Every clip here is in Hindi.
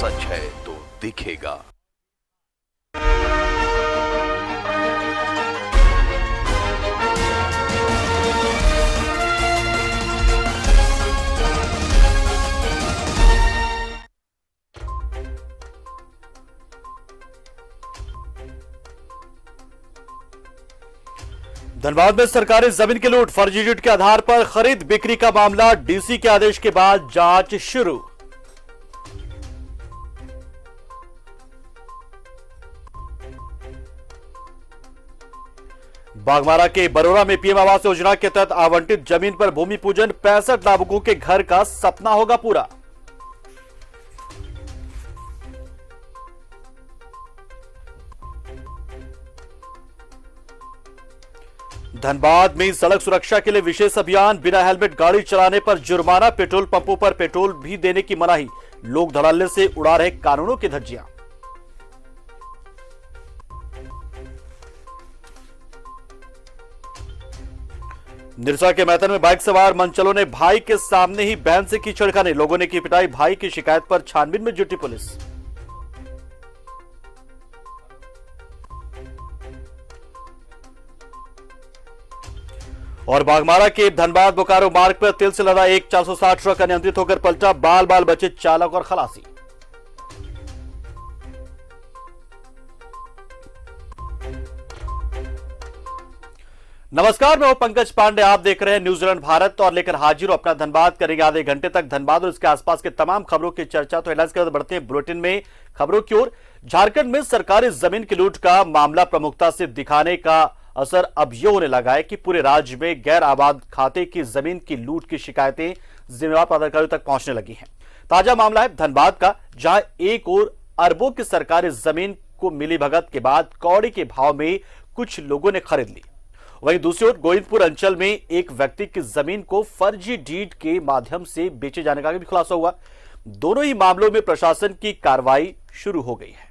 सच है तो दिखेगा। धनबाद में सरकारी जमीन की लूट, फर्जी डीड के आधार पर खरीद बिक्री का मामला, डीसी के आदेश के बाद जांच शुरू। बागमारा के बरोरा में पीएम आवास योजना के तहत आवंटित जमीन पर भूमि पूजन, 65 लाभुकों के घर का सपना होगा पूरा। धनबाद में सड़क सुरक्षा के लिए विशेष अभियान, बिना हेलमेट गाड़ी चलाने पर जुर्माना, पेट्रोल पंपों पर पेट्रोल भी देने की मनाही, लोग धड़ल्ले से उड़ा रहे कानूनों की धज्जियां। निरसा के मैदान में बाइक सवार मनचलों ने भाई के सामने ही बहन से की छेड़खानी, लोगों ने की पिटाई, भाई की शिकायत पर छानबीन में जुटी पुलिस। और बागमारा के धनबाद बोकारो मार्ग पर तेल से लदा एक 460 ट्रक अनियंत्रित होकर पलटा, बाल बाल बचे चालक और खलासी। नमस्कार, मैं हूं पंकज पांडे, आप देख रहे हैं न्यूजीलैंड भारत और लेकर हाजिर हूं अपना धनबाद। करेंगे आधे घंटे तक धनबाद और इसके आसपास के तमाम खबरों की चर्चा। तो हेडलाइंस के बाद बढ़ते हैं बुलेटिन में खबरों की ओर। झारखंड में सरकारी जमीन की लूट का मामला प्रमुखता से दिखाने का असर अब यह होने लगा है कि पूरे राज्य में गैर आबाद खाते की जमीन की लूट की शिकायतें जिम्मेदार पदाधिकारियों तक पहुंचने लगी हैं। ताजा मामला है धनबाद का, जहां एक और अरबों की सरकारी जमीन को मिलीभगत के बाद कौड़ी के भाव में कुछ लोगों ने खरीद ली। वहीं दूसरी ओर गोविंदपुर अंचल में एक व्यक्ति की जमीन को फर्जी डीड के माध्यम से बेचे जाने का भी खुलासा हुआ। दोनों ही मामलों में प्रशासन की कार्रवाई शुरू हो गई है।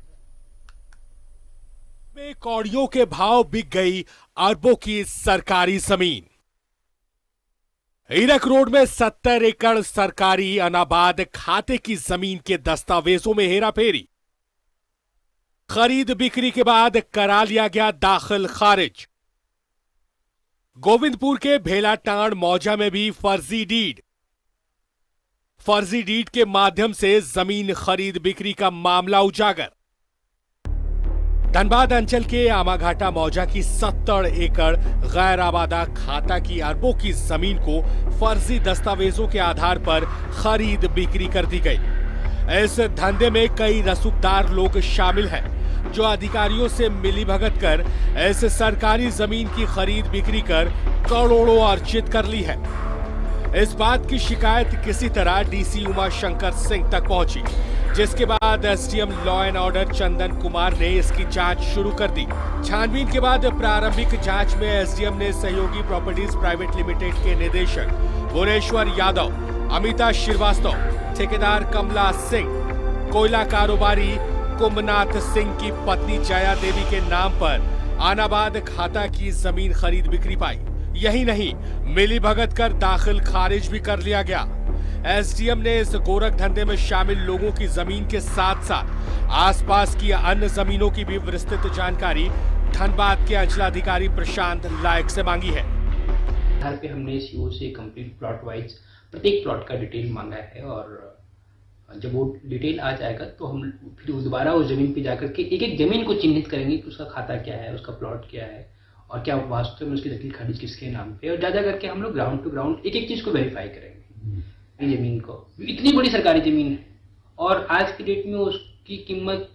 में कौड़ियों के भाव बिक गई अरबों की सरकारी जमीन। हीरक रोड में 70 एकड़ सरकारी अनाबाद खाते की जमीन के दस्तावेजों में हेराफेरी, खरीद बिक्री के बाद करा लिया गया दाखिल खारिज। गोविंदपुर के भेलाटांड मौजा में भी फर्जी डीड के माध्यम से जमीन खरीद बिक्री का मामला उजागर। धनबाद अंचल के आमाघाटा मौजा की 70 एकड़ गैर आबादा खाता की अरबों की जमीन को फर्जी दस्तावेजों के आधार पर खरीद बिक्री कर दी गई। इस धंधे में कई रसूखदार लोग शामिल हैं, जो अधिकारियों से मिलीभगत कर ऐसे सरकारी जमीन की खरीद बिक्री कर करोड़ों अर्जित कर ली है। इस बात की शिकायत किसी तरह डीसी उमा शंकर सिंह तक पहुंची, जिसके बाद SDM law and order Chandan Kumar ने इसकी जांच शुरू कर दी। छानबीन के बाद प्रारंभिक जांच में एसडीएम ने सहयोगी प्रॉपर्टीज प्राइवेट लिमिटेड के निदेशक भुवनेश्वर यादव, अमिता श्रीवास्तव, ठेकेदार कमला सिंह, कोयला कारोबारी कुंभनाथ सिंह की पत्नी जया देवी के नाम पर अनाबाद खाता की जमीन खरीद बिक्री पाई। यही नहीं, मिलीभगत कर दाखिल खारिज भी कर लिया गया। एसडीएम ने इस गोरख धंधे में शामिल लोगों की जमीन के साथ साथ आसपास की अन्य जमीनों की भी विस्तृत जानकारी धनबाद के अंचलाधिकारी प्रशांत लायक से मांगी है। आधार पे हमने सीओ से कंप्लीट प्लॉट वाइज प्रत्येक प्लॉट का डिटेल मांगा है, और जब वो डिटेल आ जाएगा तो हम फिर दोबारा उस जमीन पे जाकर के एक एक जमीन को चिन्हित करेंगे कि उसका खाता क्या है, उसका प्लॉट क्या है और क्या वास्तव में उसकी दखल खारिज किसके नाम पे, और जा करके हम लोग ग्राउंड टू ग्राउंड एक एक चीज को वेरीफाई करेंगे। जमीन को इतनी बड़ी सरकारी जमीन है और आज की डेट में उसकी कीमत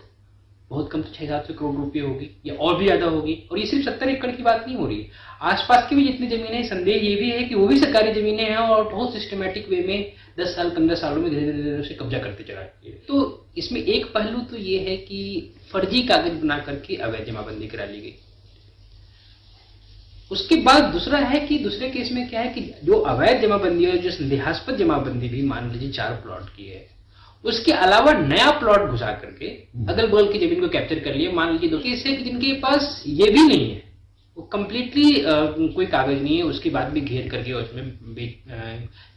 बहुत कम, 600 करोड़ रुपए होगी या और भी ज्यादा होगी। और ये सिर्फ 70 एकड़ की बात नहीं हो रही है, आसपास की भी जितनी जमीनें, संदेह ये भी है कि वो भी सरकारी जमीनें हैं और बहुत सिस्टमेटिक वे में 10 साल 15 सालों में धीरे धीरे से कब्जा करते चला है। तो इसमें एक पहलू तो ये है कि फर्जी कागज बना करके अवैध जमाबंदी करा ली गई। उसके बाद दूसरा है कि दूसरे केस में क्या है कि जो अवैध जमाबंदी है, जो संदेहास्पद जमाबंदी भी मान लीजिए 4 प्लॉट की है, उसके अलावा नया प्लॉट घुसा करके अगल बगल की जमीन को कैप्चर कर लिया। मान लीजिए 2 केस है कि जिनके पास ये भी नहीं है, वो कंप्लीटली कोई कागज नहीं है, उसके बाद भी घेर करके उसमें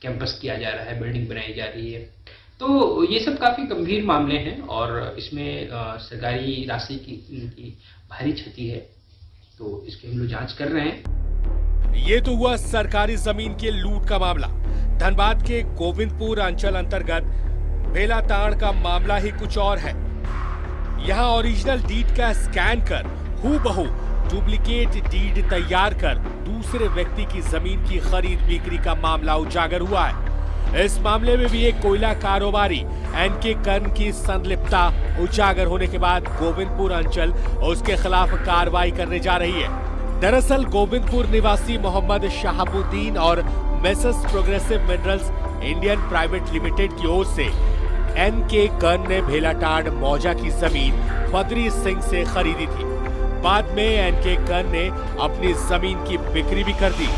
कैंपस किया जा रहा है, बिल्डिंग बनाई जा रही है। तो ये सब काफ़ी गंभीर मामले हैं और इसमें सरकारी राशि की भारी क्षति है, तो इसकी हम लोग जांच कर रहे हैं। ये तो हुआ सरकारी जमीन के लूट का मामला। धनबाद के गोविंदपुर अंचल अंतर्गत बेलाताड़ का मामला ही कुछ और है। यहाँ ओरिजिनल डीड का स्कैन कर हूबहू डुप्लीकेट डीड तैयार कर दूसरे व्यक्ति की जमीन की खरीद बिक्री का मामला उजागर हुआ है। इस मामले में भी एक कोयला कारोबारी एनके कर्ण की संलिप्तता उजागर होने के बाद गोविंदपुर अंचल उसके खिलाफ कार्रवाई करने जा रही है। दरअसल गोविंदपुर निवासी मोहम्मद शहाबुद्दीन और messrs progressive minerals Indian private limited की ओर से एनके कर्ण ने भेलाटाड़ मौजा की जमीन बद्री सिंह से खरीदी थी। बाद में एनके कर्ण ने अपनी जमीन की बिक्री भी कर दी,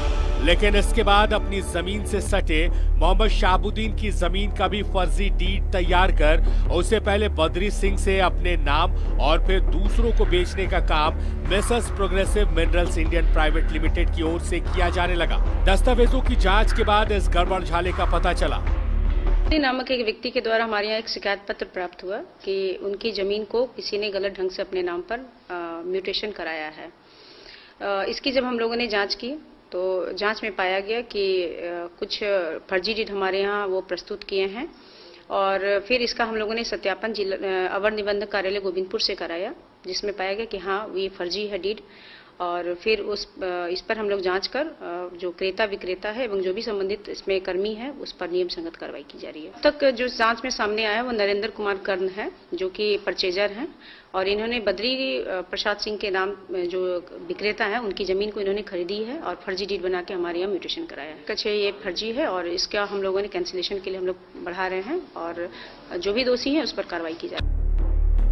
लेकिन इसके बाद अपनी जमीन से सटे मोहम्मद शहाबुद्दीन की जमीन का भी फर्जी डीड तैयार कर उसे पहले बद्री सिंह से अपने नाम और फिर दूसरों को बेचने का काम messrs progressive minerals Indian private limited की ओर से किया जाने लगा। दस्तावेजों की जांच के बाद इस गड़बड़ झाले का पता चला। नामक एक व्यक्ति के द्वारा हमारे यहाँ एक शिकायत पत्र प्राप्त हुआ कि उनकी जमीन को किसी ने गलत ढंग से अपने नाम पर म्यूटेशन कराया है। इसकी जब हम लोगों ने जांच की तो जांच में पाया गया कि कुछ फर्जी डीड हमारे यहाँ वो प्रस्तुत किए हैं और फिर इसका हम लोगों ने सत्यापन जिला अवर निबंधक कार्यालय गोविंदपुर से कराया, जिसमें पाया गया कि हाँ ये फर्जी है डीड। और फिर इस पर हम लोग जांच कर जो क्रेता विक्रेता है एवं जो भी संबंधित इसमें कर्मी है उस पर नियम संगत कार्रवाई की जा रही है। अब तक जो जांच में सामने आया वो नरेंद्र कुमार कर्ण है, जो कि परचेजर हैं और इन्होंने बद्री प्रसाद सिंह के नाम जो विक्रेता है उनकी जमीन को इन्होंने खरीदी है और फर्जी डीड बना के हमारे यहाँ म्यूटेशन कराया है। कच्चे ये फर्जी है और इसका हम लोगों ने कैंसिलेशन के लिए हम लोग बढ़ा रहे हैं और जो भी दोषी है उस पर कार्रवाई की जा रही है।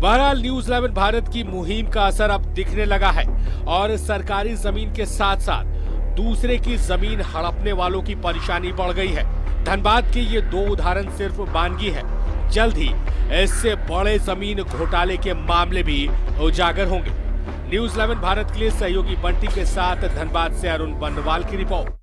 बहरहाल न्यूज 11 भारत की मुहिम का असर अब दिखने लगा है और सरकारी जमीन के साथ साथ दूसरे की जमीन हड़पने वालों की परेशानी बढ़ गई है। धनबाद के ये दो उदाहरण सिर्फ बानगी है, जल्द ही इससे बड़े जमीन घोटाले के मामले भी उजागर होंगे। न्यूज 11 भारत के लिए सहयोगी बंटी के साथ धनबाद से अरुण बंदवाल की रिपोर्ट।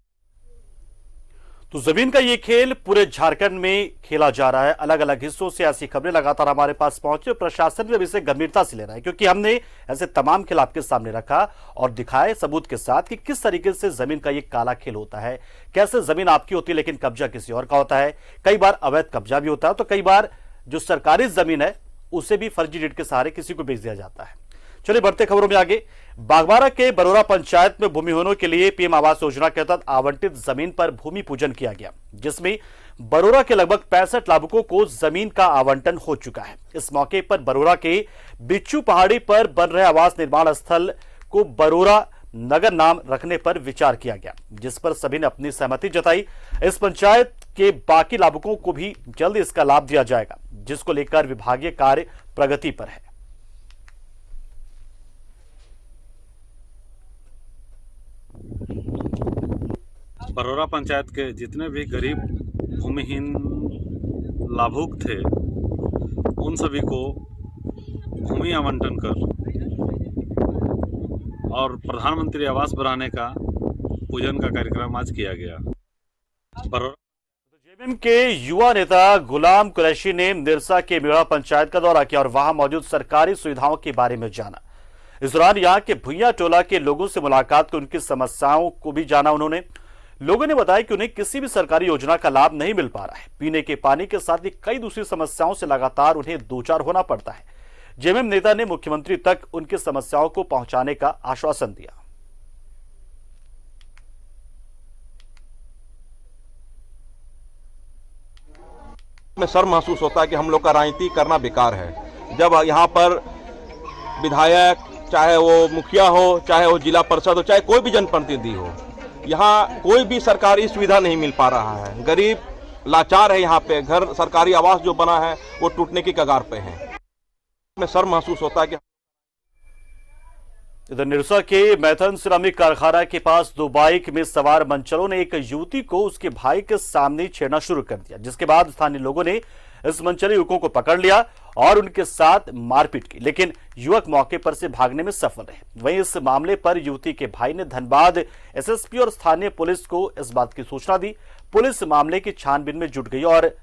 तो जमीन का ये खेल पूरे झारखंड में खेला जा रहा है। अलग अलग हिस्सों से ऐसी खबरें लगातार हमारे पास पहुंचे। प्रशासन भी इसे गंभीरता से ले रहा है, क्योंकि हमने ऐसे तमाम खेल आपके सामने रखा और दिखाए सबूत के साथ कि किस तरीके से जमीन का ये काला खेल होता है। कैसे जमीन आपकी होती है लेकिन कब्जा किसी और का होता है। कई बार अवैध कब्जा भी होता है, तो कई बार जो सरकारी जमीन है उसे भी फर्जी डीड के सहारे किसी को बेच दिया जाता है। चलिए बढ़ते खबरों में आगे। बागबारा के बरोरा पंचायत में भूमिहीनों के लिए पीएम आवास योजना के तहत आवंटित जमीन पर भूमि पूजन किया गया, जिसमें बरोरा के लगभग 65 लाभुकों को जमीन का आवंटन हो चुका है। इस मौके पर बरोरा के बिच्छू पहाड़ी पर बन रहे आवास निर्माण स्थल को बरोरा नगर नाम रखने पर विचार किया गया, जिस पर सभी ने अपनी सहमति जताई। इस पंचायत के बाकी लाभुकों को भी जल्द इसका लाभ दिया जाएगा, जिसको लेकर विभागीय कार्य प्रगति पर है। बरोरा पंचायत के जितने भी गरीब भूमिहीन लाभुक थे उन सभी को भूमि आवंटन कर और प्रधानमंत्री आवास बनाने का पूजन का कार्यक्रम आज किया गया। जेएमएम के युवा नेता गुलाम कुरैशी ने निरसा के मेड़ा पंचायत का दौरा किया और वहां मौजूद सरकारी सुविधाओं के बारे में जाना। इस दौरान यहां के भुइया टोला के लोगों से मुलाकात कर उनकी समस्याओं को भी जाना। उन्होंने लोगों ने बताया कि उन्हें किसी भी सरकारी योजना का लाभ नहीं मिल पा रहा है। पीने के पानी के साथ ही कई दूसरी समस्याओं से लगातार उन्हें दो चार होना पड़ता है। जेएमएम नेता ने मुख्यमंत्री तक उनकी समस्याओं को पहुंचाने का आश्वासन दिया। में शर्म महसूस होता है कि हम लोग का राजनीति करना बेकार है। जब यहाँ पर विधायक, चाहे वो मुखिया हो, चाहे वो जिला परिषद हो, चाहे कोई भी जनप्रतिनिधि हो, यहाँ कोई भी सरकारी सुविधा नहीं मिल पा रहा है। गरीब लाचार है। यहाँ पे घर सरकारी आवास जो बना है वो टूटने की कगार पे है। में शर्म महसूस होता है कि इधर निरसा के मैथन सिरामिक कारखाना के पास दो बाइक में सवार मंचलों ने एक युवती को उसके भाई के सामने छेड़ना शुरू कर दिया, जिसके बाद स्थानीय लोगों ने इस मंचले युवकों को पकड़ लिया और उनके साथ मारपीट की, लेकिन युवक मौके पर से भागने में सफल रहे। वहीं इस मामले पर युवती के भाई ने धनबाद एसएसपी और स्थानीय पुलिस को इस बात की सूचना दी। पुलिस मामले की छानबीन में जुट गई और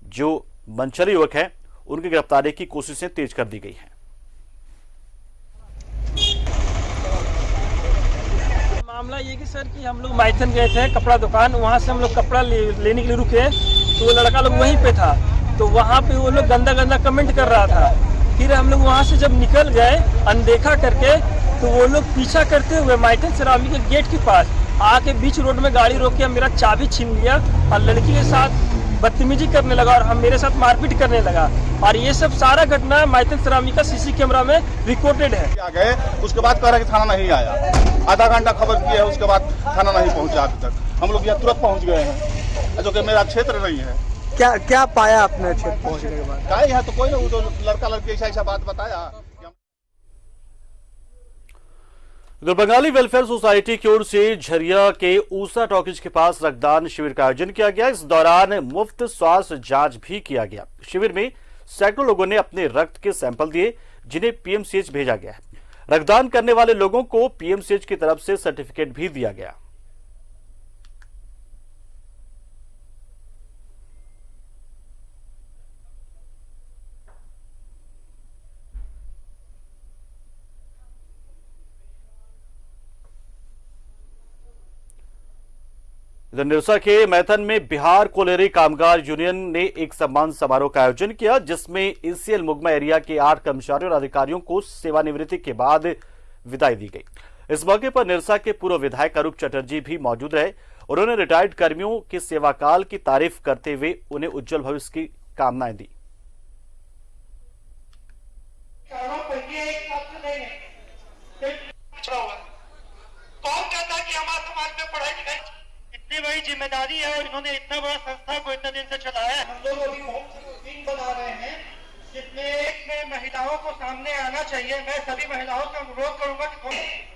जो मनचली युवक हैं, उनकी गिरफ्तारी की कोशिशें तेज कर दी गई हैं। मामला ये कि सर कि हम लोग माइथन गए थे कपड़ा दुकान, वहाँ से हम लोग कपड़ा लेने के लिए रुके, तो वो लड़का लोग वहीं पे था, तो वहाँ पे वो लोग गंदा गंदा कमेंट कर रहा था। फिर हम लोग वहाँ से जब निकल गए अनदेखा करके, तो वो लोग पीछा करते हुए माइथन सेरामिक के गेट के पास आके बीच रोड में गाड़ी रोक के मेरा चाबी छीन लिया और लड़की के साथ बदतमीजी करने लगा और हम मेरे साथ मारपीट करने लगा। और ये सब सारा घटना माइथन सेरामिक का सीसी कैमरा में रिकॉर्डेड है। आ गए, उसके बाद कह रहा कि थाना नहीं आया, आधा घंटा खबर किया है, उसके बाद थाना नहीं पहुंचा अभी तक। हम लोग यहाँ तुरंत पहुंच गए हैं, जो कि मेरा क्षेत्र नहीं है। क्या क्या पाया अपने क्षेत्र पहुंचने के बाद? क्या है तो कोई ना, वो तो लड़का लड़की ऐसा बात बताया। उधर बंगाली वेलफेयर सोसाइटी की ओर से झरिया के ऊषा टॉकीज के पास रक्तदान शिविर का आयोजन किया गया। इस दौरान मुफ्त स्वास्थ्य जांच भी किया गया। शिविर में सैकड़ों लोगों ने अपने रक्त के सैंपल दिए, जिन्हें पीएमसीएच भेजा गया है। रक्तदान करने वाले लोगों को पीएमसीएच की तरफ से सर्टिफिकेट भी दिया गया। इधर निरसा के मैथन में बिहार कोलेरी कामगार यूनियन ने एक सम्मान समारोह का आयोजन किया, जिसमें एसीएल मुगमा एरिया के 8 कर्मचारियों और अधिकारियों को सेवानिवृत्ति के बाद विदाई दी गई। इस मौके पर निरसा के पूर्व विधायक अरूप चटर्जी भी मौजूद रहे। उन्होंने रिटायर्ड कर्मियों के सेवाकाल की तारीफ करते हुए उन्हें उज्जवल भविष्य की कामनाएं दी। कौन कहता कि हमारे समाज में पढ़ाई लिखाई इतनी बड़ी जिम्मेदारी है और इन्होंने इतना बड़ा संस्था को इतने दिन से चलाया है। हम लोग अभी टीम बना रहे हैं जिसमें महिलाओं को सामने आना चाहिए। मैं सभी महिलाओं से अनुरोध करूंगा कि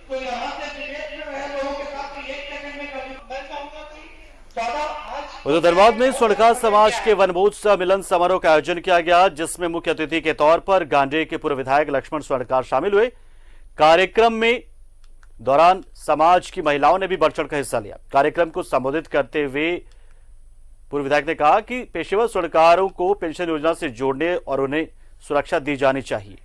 तो यहाँ से डिबेट में रहे लोगों के साथ 1 सेकंड में कर मैं चाहूंगा कि उधर धनबाद में स्वर्णकार समाज के वनभोज मिलन समारोह का आयोजन किया गया, जिसमें मुख्य अतिथि के तौर पर गांडे के पूर्व विधायक लक्ष्मण स्वर्णकार शामिल हुए। कार्यक्रम में दौरान समाज की महिलाओं ने भी बढ़ चढ़कर हिस्सा लिया। कार्यक्रम को संबोधित करते हुए पूर्व विधायक ने कहा कि पेशेवर स्वर्णकारों को पेंशन योजना से जोड़ने और उन्हें सुरक्षा दी जानी चाहिए।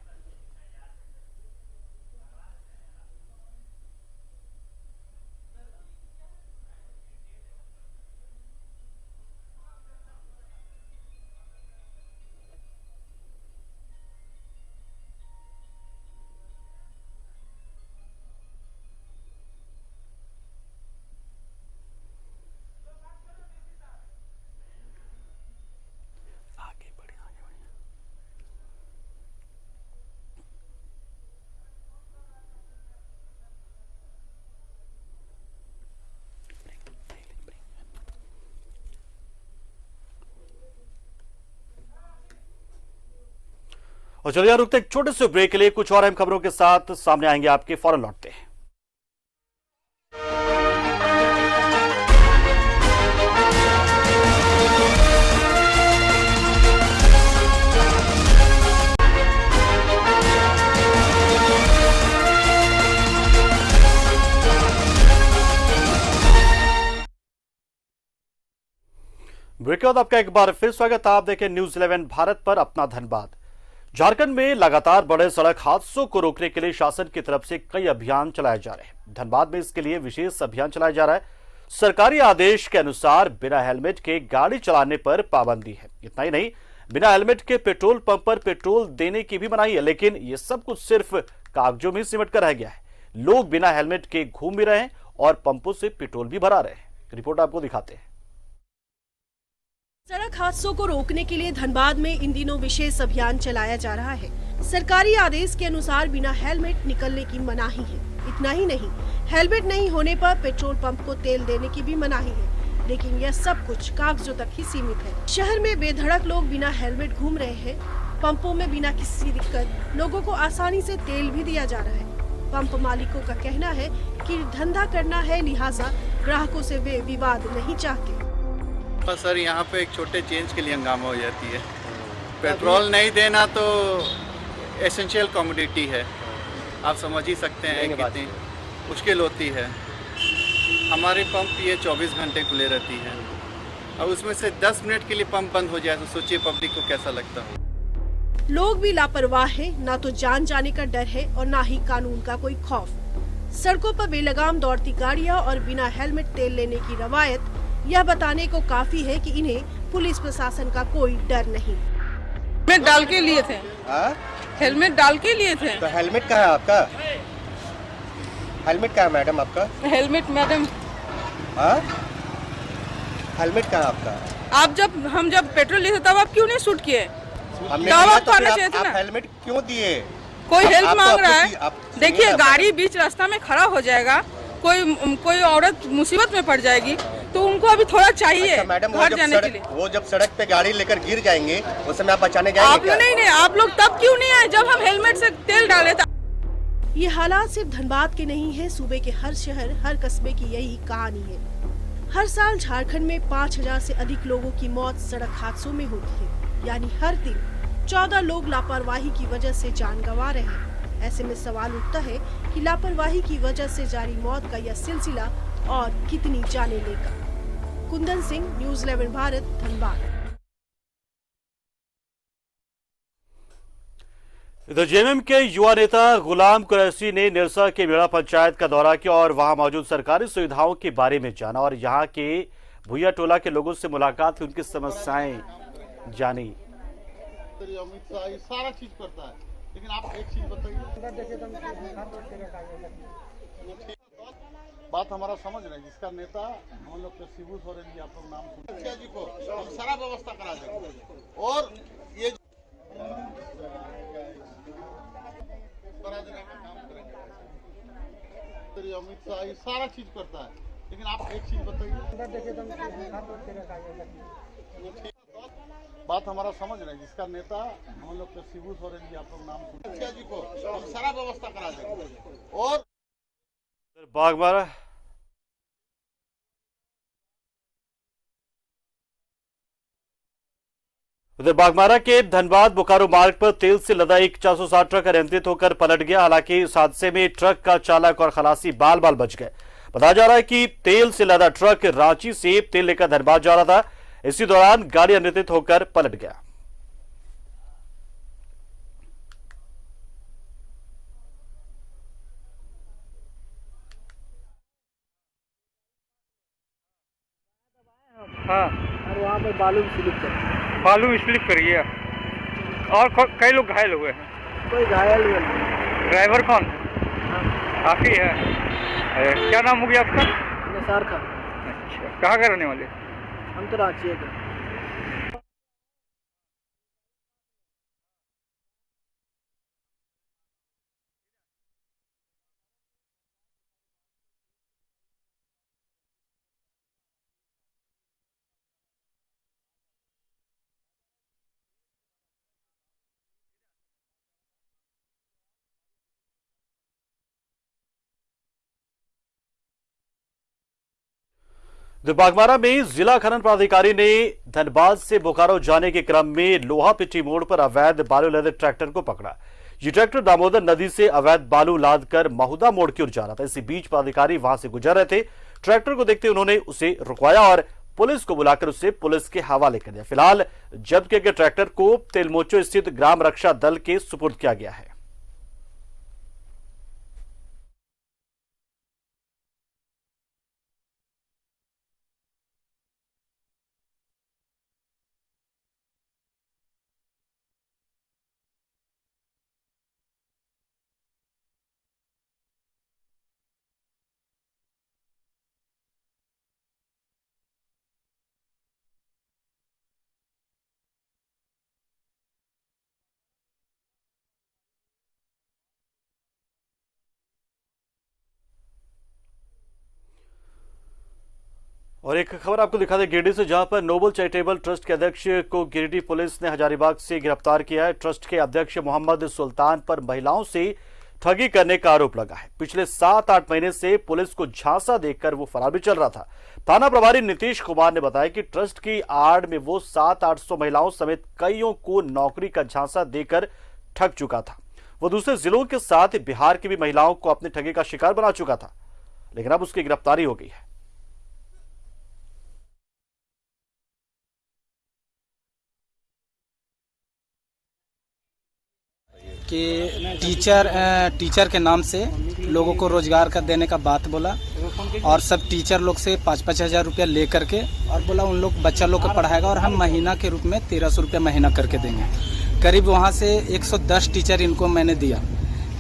और चलिए रुकते एक छोटे से ब्रेक के लिए, कुछ और अहम खबरों के साथ सामने आएंगे आपके, फौरन लौटते हैं। ब्रेक के बाद आपका एक बार फिर स्वागत है। आप देखें न्यूज 11 भारत पर अपना धनबाद। झारखंड में लगातार बड़े सड़क हादसों को रोकने के लिए शासन की तरफ से कई अभियान चलाए जा रहे हैं। धनबाद में इसके लिए विशेष अभियान चलाया जा रहा है। सरकारी आदेश के अनुसार बिना हेलमेट के गाड़ी चलाने पर पाबंदी है। इतना ही नहीं, बिना हेलमेट के पेट्रोल पंप पर पेट्रोल देने की भी मनाही है, लेकिन ये सब कुछ सिर्फ कागजों में सिमट कर रह गया है। लोग बिना हेलमेट के घूम भी रहे हैं और पंपों से पेट्रोल भी भरा रहे हैं। रिपोर्ट आपको दिखाते हैं। सड़क हादसों को रोकने के लिए धनबाद में इन दिनों विशेष अभियान चलाया जा रहा है। सरकारी आदेश के अनुसार बिना हेलमेट निकलने की मनाही है। इतना ही नहीं, हेलमेट नहीं होने पर पेट्रोल पंप को तेल देने की भी मनाही है, लेकिन यह सब कुछ कागजों तक ही सीमित है। शहर में बेधड़क लोग बिना हेलमेट घूम रहे हैं। पंपों में बिना किसी दिक्कत लोगों को आसानी से तेल भी दिया जा रहा है। पंप मालिकों का कहना है कि धंधा करना है, लिहाजा ग्राहकों से वे विवाद नहीं चाहते। सर, यहाँ पे एक छोटे चेंज के लिए हंगामा हो जाती है। पेट्रोल नहीं देना तो एसेंशियल कमोडिटी है, आप समझ ही सकते हैं कितनी मुश्किल होती है। हमारी पंप ये 24 घंटे खुले रहती है, और उसमें से 10 मिनट के लिए पंप बंद हो जाए तो सोचिए पब्लिक को कैसा लगता हो। लोग भी लापरवाह हैं, ना तो जान जाने का डर है और ना ही कानून का कोई खौफ। सड़कों पर बेलगाम दौड़ती गाड़ियां और बिना हेलमेट तेल लेने की रवायत यह बताने को काफी है कि इन्हें पुलिस प्रशासन का कोई डर नहीं। हेलमेट डाल के लिए थे। हेलमेट डाल के लिए थे। तो हेलमेट कहाँ है आपका? हेलमेट कहाँ है मैडम आपका? Helmet madam. हेलमेट कहाँ है आपका? हम जब पेट्रोल लिए थे तब आप क्यों नहीं शूट किए? हमने तो आप हेलमेट क्यों दिए? कोई हेल्प मांग रहा है। देखिए गाड़ी बीच रास्ता में खड़ा हो जाएगा, कोई औरत मुसीबत में पड़ जाएगी तो उनको अभी थोड़ा चाहिए। अच्छा मैडम, घर जाने के लिए वो जब सड़क पे गाड़ी लेकर गिर जाएंगे उस समय आप बचाने जाएंगे क्या? नहीं, आप लोग तब क्यों नहीं आए जब हम हेलमेट से तेल डाले थे? ये हालात सिर्फ धनबाद के नहीं है, सूबे के हर शहर हर कस्बे की यही कहानी है। हर साल झारखंड में 5000 से अधिक लोगों की मौत सड़क हादसों में होती है, यानी हर दिन 14 लोग लापरवाही की वजह से जान गंवा रहे हैं। ऐसे में सवाल उठता है कि लापरवाही की वजह से जारी मौत का यह सिलसिला और कितनी जाने लेगा। कुंदन सिंह, न्यूज़ 11 भारत, धनबाद। इधर जेएमएम के युवा नेता गुलाम कुरैशी ने निरसा के बेड़ा पंचायत का दौरा किया और वहां मौजूद सरकारी सुविधाओं के बारे में जाना और यहां के भुइया टोला के लोगों से मुलाकात की, उनकी समस्याएं जानी। अमित शाह ये सारा चीज करता है, लेकिन आप एक चीज बताइए, बात हमारा समझ रहे हैं, जिसका नेता हम लोग शिबू सोरेन जी, आप लोग नाम सुनिए जी को, हम सारा व्यवस्था करा देंगे और ये करा देने का काम करेंगे। अमित शाह ये सारा चीज करता है, लेकिन आप एक चीज बताइए, बात हमारा समझ रहे हैं, जिसका नेता हम लोग शिबू सोरेन जी, आप लोग नाम सुनिए जी को, हम सारा व्यवस्था करा देंगे और बागमारा उधर बागमारा के धनबाद बोकारो मार्ग पर तेल से लदा एक 460 ट्रक अनियंत्रित होकर पलट गया। हालांकि इस हादसे में ट्रक का चालक और खलासी बाल बाल बच गए। बताया जा रहा है कि तेल से लदा ट्रक रांची से तेल लेकर धनबाद जा रहा था। इसी दौरान गाड़ी अनियंत्रित होकर पलट गया। हाँ, और वहाँ पर बालू स्लिप कर गया और कई लोग घायल हुए हैं। कोई घायल हुआ? ड्राइवर कौन? आप ही है। क्या नाम हो गया आपका? निसार खान। अच्छा, कहाँ के रहने वाले? हम तो रांची के। बागमारा में जिला खनन प्राधिकारी ने धनबाद से बोकारो जाने के क्रम में लोहा पिट्टी मोड़ पर अवैध बालू लदे ट्रैक्टर को पकड़ा। ये ट्रैक्टर दामोदर नदी से अवैध बालू लादकर महुदा मोड़ की ओर जा रहा था। इसी बीच प्राधिकारी वहां से गुजर रहे थे। ट्रैक्टर को देखते उन्होंने उसे रुकवाया और पुलिस को बुलाकर उसे पुलिस के हवाले कर दिया। फिलहाल जब्त किए गए ट्रैक्टर को तेलमोचो स्थित ग्राम रक्षा दल के सुपुर्द किया गया है। और एक खबर आपको दिखा दें गिरिडीह से, जहां पर नोबल चैरिटेबल ट्रस्ट के अध्यक्ष को गिरिडीह पुलिस ने हजारीबाग से गिरफ्तार किया है। ट्रस्ट के अध्यक्ष मोहम्मद सुल्तान पर महिलाओं से ठगी करने का आरोप लगा है। पिछले 7-8 महीने से पुलिस को झांसा देकर वो फरार भी चल रहा था। थाना प्रभारी नीतीश कुमार ने बताया कि ट्रस्ट की आड़ में वो 700-800 महिलाओं समेत कईयों को नौकरी का झांसा देकर ठग चुका था। वो दूसरे जिलों के साथ बिहार की भी महिलाओं को अपने ठगी का शिकार बना चुका था, लेकिन अब उसकी गिरफ्तारी हो गई है। कि टीचर के नाम से लोगों को रोजगार का देने का बात बोला और सब टीचर लोग से 5-5 हज़ार रुपया ले करके और बोला उन लोग बच्चा लोग को पढ़ाएगा और हम महीना के रूप में 1300 रुपया महीना करके देंगे। करीब वहाँ से 110 टीचर इनको मैंने दिया,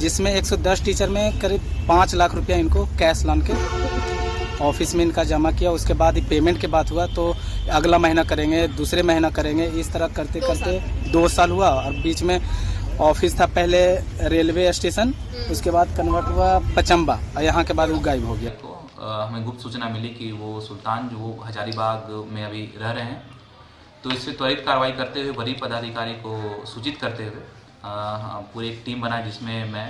जिसमें 110 टीचर में करीब 5 लाख रुपया इनको कैश लान के ऑफिस में इनका जमा किया। उसके बाद ही पेमेंट की बात हुआ तो अगला महीना करेंगे, दूसरे महीना करेंगे, इस तरह करते करते 2 साल हुआ। और बीच में ऑफिस था पहले रेलवे स्टेशन, उसके बाद कन्वर्ट हुआ पचम्बा और यहाँ के बाद वो गायब हो गया। तो हमें गुप्त सूचना मिली कि वो सुल्तान जो हजारीबाग में अभी रह रहे हैं, तो इस पर त्वरित कार्रवाई करते हुए वरीय पदाधिकारी को सूचित करते हुए पूरी एक टीम बनाई, जिसमें मैं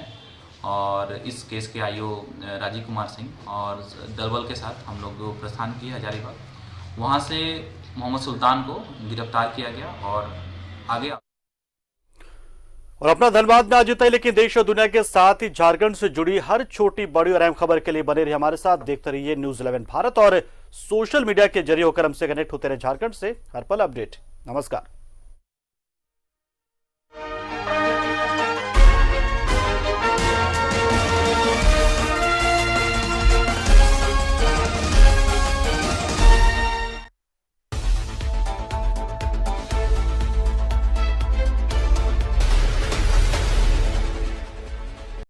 और इस केस के आईओ राजीव कुमार सिंह और दलबल के साथ हम लोग प्रस्थान किए हजारीबाग। वहाँ से मोहम्मद सुल्तान को गिरफ्तार किया गया और आगे। और अपना धन्यवाद में आज इतना ही, लेकिन देश और दुनिया के साथ ही झारखंड से जुड़ी हर छोटी बड़ी और अहम खबर के लिए बने रहिए हमारे साथ, देखते रहिए न्यूज़ 11 भारत और सोशल मीडिया के जरिए होकर हमसे कनेक्ट होते रहे झारखंड से हर पल अपडेट। नमस्कार।